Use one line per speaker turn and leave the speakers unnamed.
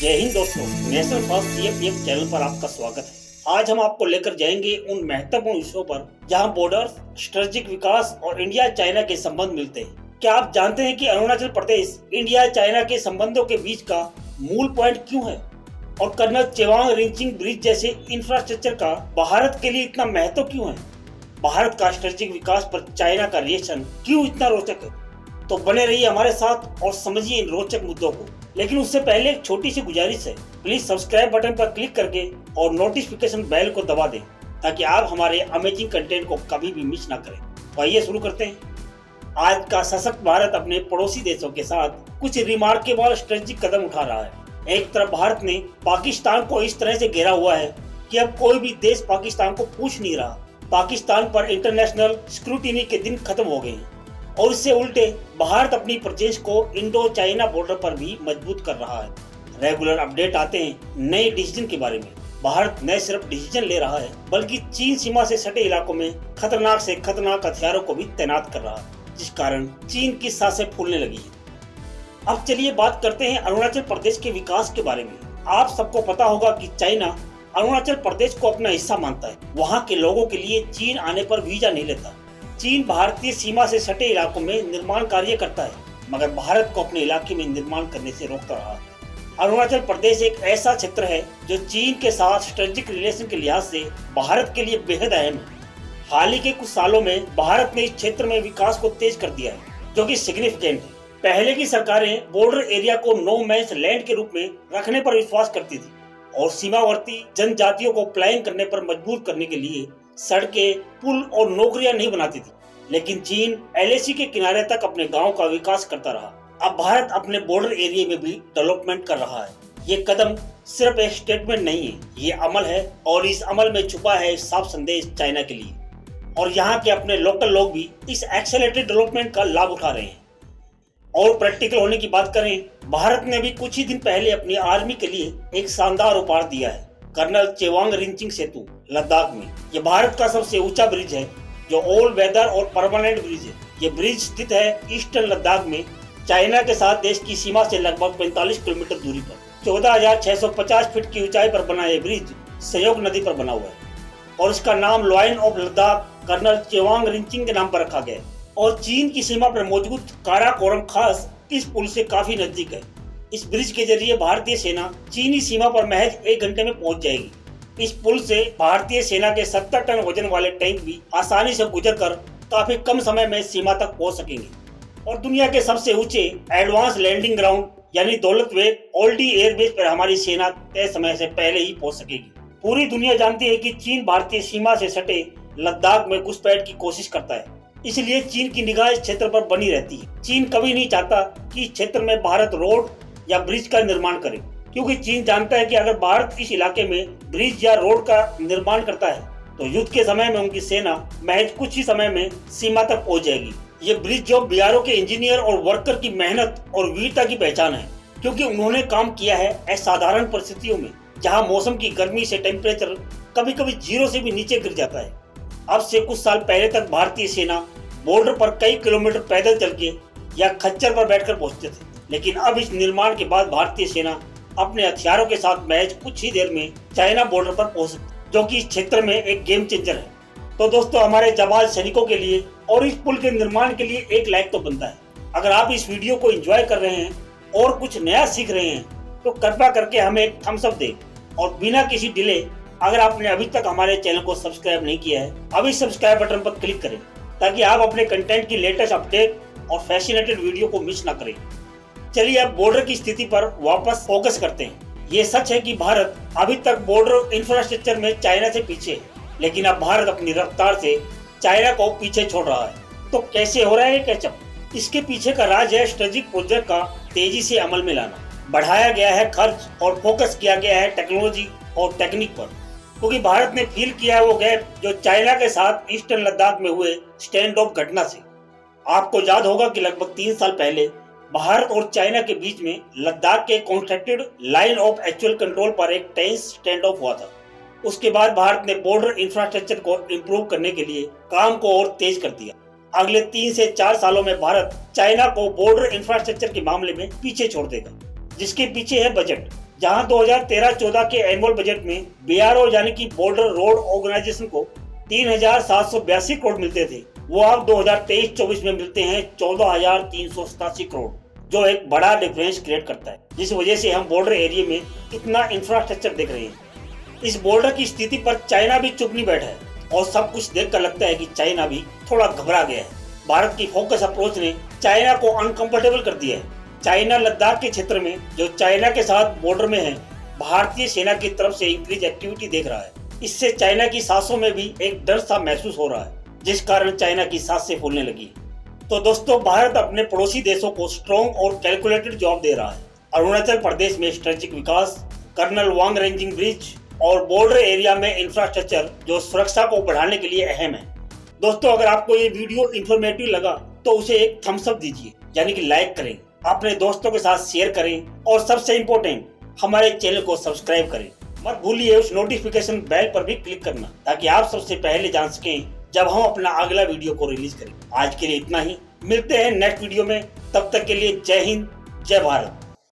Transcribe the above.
जय हिंद दोस्तों, national first CAPF channel पर आपका स्वागत है। आज हम आपको लेकर जाएंगे उन महत्वपूर्ण विषयों पर जहां बॉर्डर्स, स्ट्रेटेजिक विकास और इंडिया चाइना के संबंध मिलते हैं। क्या आप जानते हैं कि अरुणाचल प्रदेश इंडिया चाइना के संबंधों के बीच का मूल पॉइंट क्यों है और कर्नल चेवांग रिंचिंग ब्रिज जैसे इंफ्रास्ट्रक्चर का भारत के लिए इतना महत्व क्यों है? भारत का स्ट्रेटेजिक विकास पर चाइना का रिएक्शन क्यों इतना रोचक है? तो बने रहिए हमारे साथ और समझिए इन रोचक मुद्दों को। लेकिन उससे पहले एक छोटी सी गुजारिश है, प्लीज सब्सक्राइब बटन पर क्लिक करके और नोटिफिकेशन बेल को दबा दें ताकि आप हमारे अमेजिंग कंटेंट को कभी भी मिस ना करें। तो आइए शुरू करते हैं। आज का सशक्त भारत अपने पड़ोसी देशों के साथ कुछ रिमार्केबल स्ट्रेटेजिक कदम उठा रहा है। एक तरफ भारत ने पाकिस्तान को इस तरह से घेरा हुआ है कि अब कोई भी देश पाकिस्तान को पूछ नहीं रहा। पाकिस्तान पर इंटरनेशनल स्क्रूटिनी के दिन खत्म हो गए हैं और इससे उल्टे भारत अपनी प्रेजेंस को इंडो चाइना बॉर्डर पर भी मजबूत कर रहा है। रेगुलर अपडेट आते हैं नए डिसीजन के बारे में। भारत न सिर्फ डिसीजन ले रहा है बल्कि चीन सीमा से सटे इलाकों में खतरनाक से खतरनाक हथियारों को भी तैनात कर रहा है, जिस कारण चीन की सांसें फूलने लगी है। अब चलिए बात करते हैं अरुणाचल प्रदेश के विकास के बारे में। आप सबको पता होगा कि चाइना अरुणाचल प्रदेश को अपना हिस्सा मानता है। वहाँ के लोगों के लिए चीन आने पर वीजा नहीं लेता। चीन भारतीय सीमा से सटे इलाकों में निर्माण कार्य करता है, मगर भारत को अपने इलाके में निर्माण करने से रोकता रहा है। अरुणाचल प्रदेश एक ऐसा क्षेत्र है जो चीन के साथ स्ट्रेटेजिक रिलेशन के लिहाज से भारत के लिए बेहद अहम है। हाल ही के कुछ सालों में भारत ने इस क्षेत्र में विकास को तेज कर दिया है, जो कि सिग्निफिकेंट है। पहले की सरकारें बॉर्डर एरिया को नो मैंस लैंड के रूप में रखने पर विश्वास करती थी और सीमावर्ती जनजातियों को पलायन करने पर मजबूर करने के लिए सड़कें, पुल और नौकरियां नहीं बनाती थी। लेकिन चीन एलएसी के किनारे तक अपने गांव का विकास करता रहा। अब भारत अपने बॉर्डर एरिया में भी डेवलपमेंट कर रहा है। ये कदम सिर्फ एक स्टेटमेंट नहीं है, ये अमल है और इस अमल में छुपा है साफ संदेश चाइना के लिए। और यहाँ के अपने लोकल लोग भी इस एक्सेलरेटेड डेवलपमेंट का लाभ उठा रहे हैं। और प्रैक्टिकल होने की बात करें, भारत ने भी कुछ ही दिन पहले अपनी आर्मी के लिए एक शानदार उपहार दिया है, कर्नल चेवांग रिंचिंग सेतु लद्दाख में। ये भारत का सबसे ऊंचा ब्रिज है जो ऑल वेदर और परमानेंट ब्रिज है। ये ब्रिज स्थित है ईस्टर्न लद्दाख में, चाइना के साथ देश की सीमा से लगभग 45 किलोमीटर दूरी पर। 14,650 फीट की ऊंचाई पर बना यह ब्रिज सहयोग नदी पर बना हुआ है और इसका नाम lion of Ladakh colonel Chewang Rinchen के नाम पर रखा गया है। और चीन की सीमा पर मौजूद काराकोरम खास इस पुल से काफी नजदीक है। इस ब्रिज के जरिए भारतीय सेना चीनी सीमा पर महज 1 घंटे में पहुंच जाएगी। इस पुल से भारतीय सेना के 70 टन वजन वाले टैंक भी आसानी से गुजरकर काफी कम समय में सीमा तक पहुंच सकेंगे। और दुनिया के सबसे ऊंचे एडवांस लैंडिंग ग्राउंड यानी दौलत बेग ओल्डी एयरबेस पर हमारी सेना तय समय से पहले ही पहुंच सकेगी। पूरी दुनिया जानती है कि चीन भारतीय सीमा से सटे लद्दाख में घुसपैठ की कोशिश करता है, इसलिए चीन की निगाह इस क्षेत्र पर बनी रहती है। चीन कभी नहीं चाहता कि इस क्षेत्र में भारत रोड या ब्रिज का निर्माण करे, क्योंकि चीन जानता है कि अगर भारत इस इलाके में ब्रिज या रोड का निर्माण करता है तो युद्ध के समय में उनकी सेना महज कुछ ही समय में सीमा तक पहुंच जाएगी। ये ब्रिज जो बीआरओ के इंजीनियर और वर्कर की मेहनत और वीरता की पहचान है, क्योंकि उन्होंने काम किया है असाधारण परिस्थितियों में, जहां मौसम की गर्मी से टेम्परेचर कभी कभी 0 से भी नीचे गिर जाता है। अब से कुछ साल पहले तक भारतीय सेना बॉर्डर पर कई किलोमीटर पैदल चल के या खच्चर पर बैठकर पहुंचते थे, लेकिन अब इस निर्माण के बाद भारतीय सेना अपने हथियारों के साथ महज कुछ ही देर में चाइना बॉर्डर पर पहुंच सकती, जो कि इस क्षेत्र में एक गेम चेंजर है। तो दोस्तों, हमारे जाबाज सैनिकों के लिए और इस पुल के निर्माण के लिए एक लाइक तो बनता है। अगर आप इस वीडियो को एंजॉय कर रहे हैं और कुछ नया सीख रहे हैं तो कृपया करके हमें एक थम्स अप दें और बिना किसी डिले, अगर आपने अभी तक हमारे चैनल को सब्सक्राइब नहीं किया है, अभी सब्सक्राइब बटन पर क्लिक करें ताकि आप अपने कंटेंट की लेटेस्ट अपडेट और फैसिनेटेड वीडियो को मिस ना करें। चलिए अब बॉर्डर की स्थिति पर वापस फोकस करते हैं। ये सच है कि भारत अभी तक बॉर्डर इंफ्रास्ट्रक्चर में चाइना से पीछे है, लेकिन अब भारत अपनी रफ्तार से चाइना को पीछे छोड़ रहा है। तो कैसे हो रहा है कैचअप? इसके पीछे का राज है स्ट्रेटेजिक प्रोजेक्ट का तेजी से अमल में लाना। बढ़ाया गया है खर्च और फोकस किया गया है टेक्नोलॉजी और टेक्निक पर, क्योंकि भारत ने फील किया है वो गैप जो चाइना के साथ ईस्टर्न लद्दाख में हुए स्टैंड ऑफ घटना से। आपको याद होगा कि लगभग 3 साल पहले भारत और चाइना के बीच में लद्दाख के कॉन्स्ट्रक्टेड लाइन ऑफ एक्चुअल कंट्रोल पर एक टेंस स्टैंड ऑफ हुआ था। उसके बाद भारत ने बॉर्डर इंफ्रास्ट्रक्चर को इम्प्रूव करने के लिए काम को और तेज कर दिया। अगले 3 से 4 सालों में भारत चाइना को बॉर्डर इंफ्रास्ट्रक्चर के मामले में पीछे छोड़ देगा, जिसके पीछे है बजट। जहां 2013-14 के एनुअल बजट में बीआरओ यानी कि बॉर्डर रोड ऑर्गेनाइजेशन को 3,782 करोड़ मिलते थे, वो अब 2023-24 में मिलते हैं 14,387 करोड़, जो एक बड़ा डिफरेंस क्रिएट करता है, जिस वजह से हम बॉर्डर एरिया में इतना इंफ्रास्ट्रक्चर देख रहे हैं। इस बॉर्डर की स्थिति पर चाइना भी चुप नहीं बैठा है और सब कुछ देखकर लगता है कि चाइना भी थोड़ा घबरा गया है। भारत की फोकस अप्रोच ने चाइना को अनकंफर्टेबल कर दिया है। चाइना लद्दाख के क्षेत्र में जो चाइना के साथ बॉर्डर में है, भारतीय सेना की तरफ से इंक्रीज एक्टिविटी देख रहा है। इससे चाइना की सांसों में भी एक डर सा महसूस हो रहा है, जिस कारण चाइना की सांसें फूलने लगी। तो दोस्तों, भारत अपने पड़ोसी देशों को स्ट्रॉन्ग और कैलकुलेटेड जवाब दे रहा है। अरुणाचल प्रदेश में स्ट्रेटेजिक विकास, कर्नल वांग रेंजिंग ब्रिज और बॉर्डर एरिया में इंफ्रास्ट्रक्चर जो सुरक्षा को बढ़ाने के लिए अहम है। दोस्तों, अगर आपको ये वीडियो इंफॉर्मेटिव लगा तो उसे एक थम्स अप दीजिए, यानी कि लाइक करें, अपने दोस्तों के साथ शेयर करें और सबसे इम्पोर्टेंट, हमारे चैनल को सब्सक्राइब करें। मत भूलिए उस नोटिफिकेशन बेल पर भी क्लिक करना, ताकि आप सबसे पहले जान सकें जब हम अपना अगला वीडियो को रिलीज करें। आज के लिए इतना ही, मिलते हैं नेक्स्ट वीडियो में। तब तक के लिए जय हिंद, जय भारत।